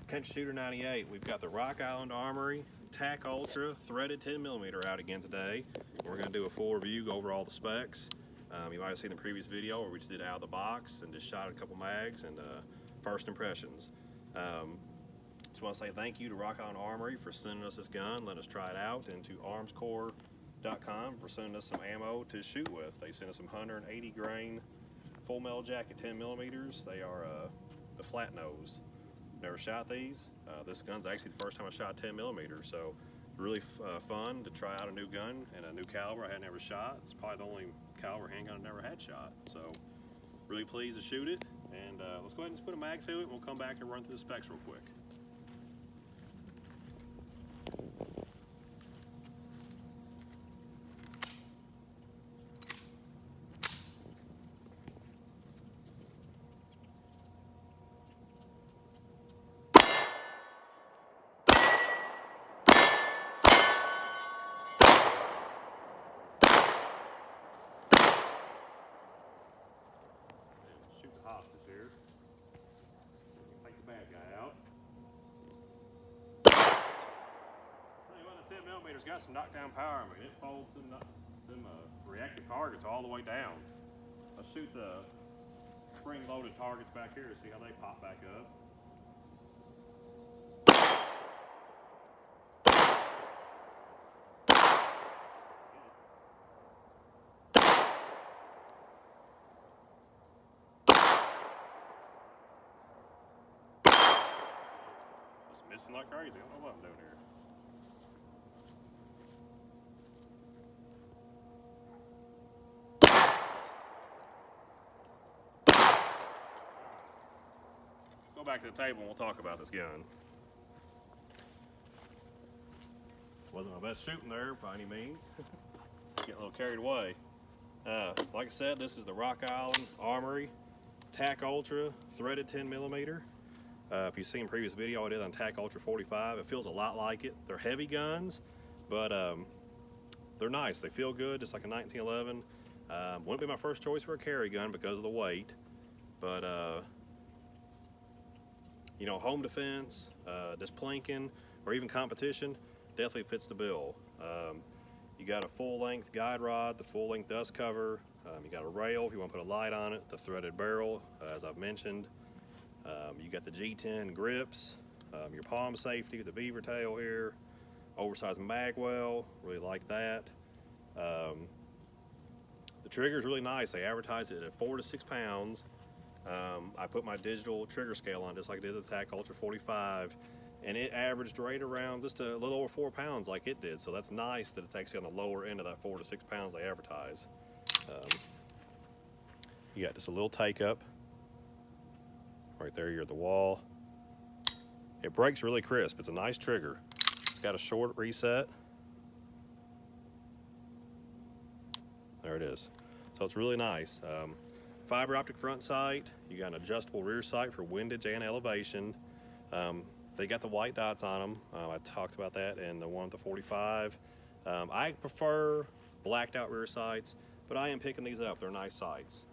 Country Shooter 98, we've got the Rock Island Armory TAC Ultra threaded 10mm out again today. We're going to do a full review, go over all the specs. You might have seen the previous video where we just did out of the box and just shot a couple mags and first impressions. Just want to say thank you to Rock Island Armory for sending us this gun, letting us try it out, and to armscore.com for sending us some ammo to shoot with. They sent us some 180 grain full metal jacket 10mm. They are the flat nose. Never shot these. This gun's actually the first time I shot 10mm, so really fun to try out a new gun and a new caliber I had never shot. It's probably the only caliber handgun I never had shot, so really pleased to shoot it. And let's go ahead and just put a mag through it, and we'll come back and run through the specs real quick. Shoot the hostage here. Take the bad guy out. Anyway, the 10mm's got some knockdown power. I mean, it folds them reactive targets all the way down. Let's shoot the spring-loaded targets back here to see how they pop back up. Missing like crazy. I don't know what I'm doing here. Go back to the table and we'll talk about this gun. Wasn't my best shooting there by any means. Getting a little carried away. Like I said, this is the Rock Island Armory TAC Ultra threaded 10mm. If you've seen the previous video I did on TAC Ultra 45, it feels a lot like it. They're heavy guns, but they're nice. They feel good, just like a 1911. Wouldn't be my first choice for a carry gun because of the weight, but you know, home defense, just plinking, or even competition, definitely fits the bill. You got a full-length guide rod, the full-length dust cover. You got a rail if you want to put a light on it, the threaded barrel, as I've mentioned. You got the G10 grips, your palm safety, the beaver tail here, oversized mag well, really like that. The trigger is really nice. They advertise it at 4 to 6 pounds. I put my digital trigger scale on just like I did the TAC Ultra 45, and it averaged right around just a little over 4 pounds like it did. So that's nice that it's actually on the lower end of that 4 to 6 pounds they advertise. You got just a little take up. Right there, you're at the wall. It breaks really crisp. It's a nice trigger. It's got a short reset. There it is. So it's really nice. Fiber optic front sight. You got an adjustable rear sight for windage and elevation. They got the white dots on them. I talked about that in the one with the 45. I prefer blacked out rear sights, but I am picking these up. They're nice sights.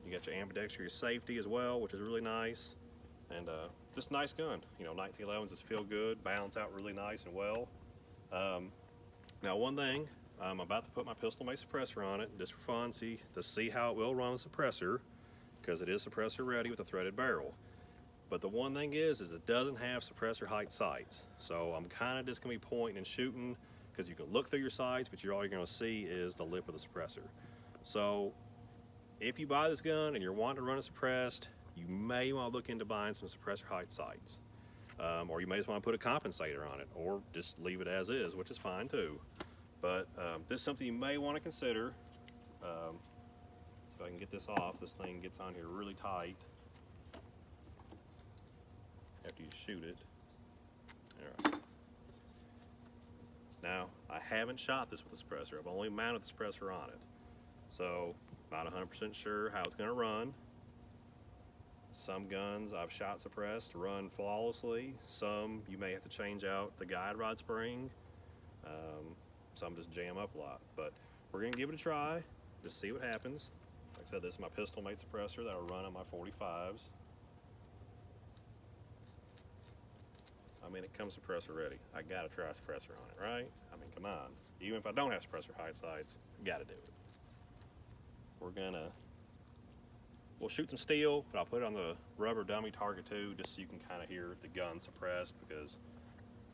You got your ambidextrous safety as well, which is really nice, and just a nice gun. You know, 1911s just feel good, balance out really nice and well. Now, one thing, I'm about to put my pistol mate suppressor on it just for fun, to see how it will run a suppressor, because it is suppressor ready with a threaded barrel. But the one thing is it doesn't have suppressor height sights, so I'm kind of just gonna be pointing and shooting, because you can look through your sights, but all you're gonna see is the lip of the suppressor. So if you buy this gun and you're wanting to run it suppressed, you may want to look into buying some suppressor height sights. Or you may just want to put a compensator on it, or just leave it as is, which is fine too. But this is something you may want to consider. If I can get this off, this thing gets on here really tight after you shoot it. All right. Now, I haven't shot this with a suppressor. I've only mounted the suppressor on it. So, not 100% sure how it's going to run. Some guns I've shot suppressed run flawlessly. Some you may have to change out the guide rod spring. Some just jam up a lot. But we're going to give it a try, just see what happens. Like I said, this is my pistol mate suppressor that I run on my 45s. mean, it comes suppressor ready. I gotta try suppressor on it, right? I mean, come on. Even if I don't have suppressor height sights, I gotta do it. We'll shoot some steel, but I'll put it on the rubber dummy target too, just so you can kind of hear the gun suppressed, because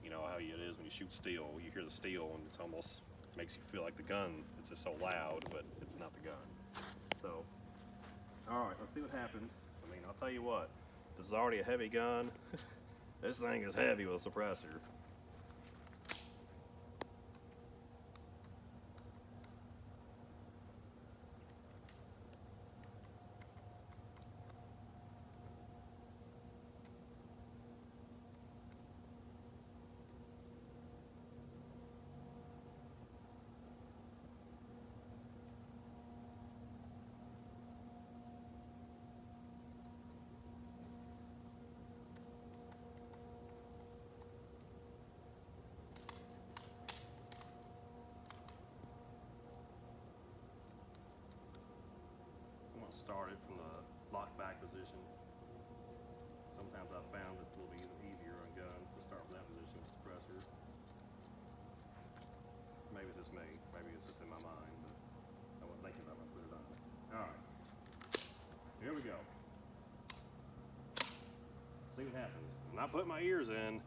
you know how it is when you shoot steel. You hear the steel and it's almost makes you feel like the gun. It's just so loud, but it's not the gun. So, all right, let's see what happens. I mean, I'll tell you what, this is already a heavy gun. This thing is heavy with a suppressor. Started from the lock back position. Sometimes I've found it's a little bit easier on guns to start from that position with suppressor. Maybe it's just me. Maybe it's just in my mind, but I wasn't thinking about it when I put it on. Alright. Here we go. See what happens. When I put my ears in,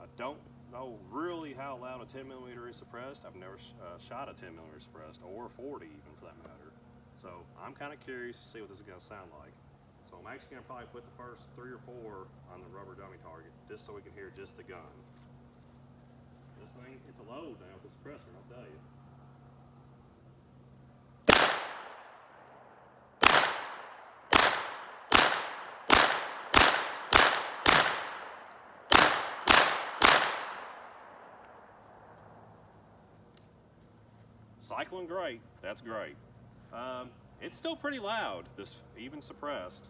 I don't know really how loud a 10mm is suppressed. I've never shot a 10mm suppressed, or 40 even for that matter. So I'm kind of curious to see what this is going to sound like. So I'm actually going to probably put the first 3 or 4 on the rubber dummy target, just so we can hear just the gun. This thing, it's a load now with the suppressor, I'll tell you. Cycling great, that's great. It's still pretty loud, this even suppressed.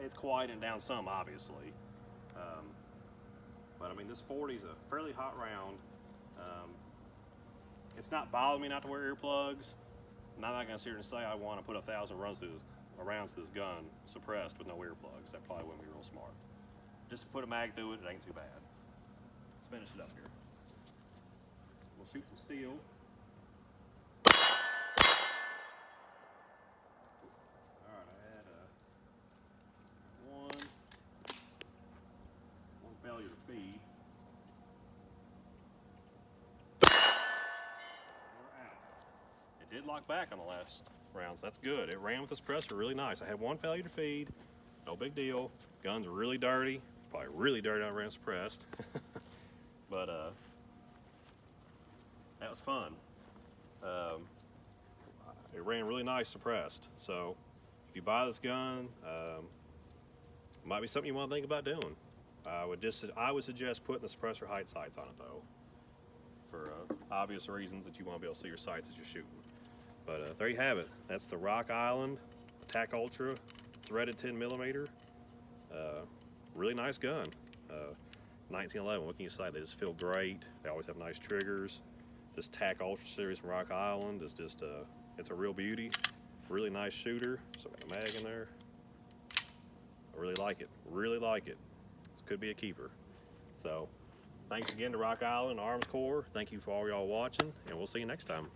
It's quieting down some, obviously. But I mean, this 40 is a fairly hot round. It's not bothering me not to wear earplugs. I'm not gonna sit here and say I want to put 1,000 rounds through this gun suppressed with no earplugs. That probably wouldn't be real smart. Just to put a mag through it, it ain't too bad. Let's finish it up here. We'll shoot some steel. Failure to feed. We're out. It did lock back on the last rounds. That's good. It ran with the suppressor really nice. I had one failure to feed. No big deal. Gun's really dirty. Probably really dirty. I ran suppressed. But that was fun. It ran really nice suppressed. So if you buy this gun, it might be something you want to think about doing. I would suggest putting the suppressor height sights on it though, for obvious reasons that you want to be able to see your sights as you're shooting. But there you have it. That's the Rock Island Tac Ultra threaded 10mm. Really nice gun. 1911. What can you say? They just feel great. They always have nice triggers. This Tac Ultra series from Rock Island is just it's a real beauty. Really nice shooter. So got a mag in there. I really like it. Really like it. Could be a keeper. So thanks again to Rock Island Arms Corps. Thank you for all y'all watching, and we'll see you next time.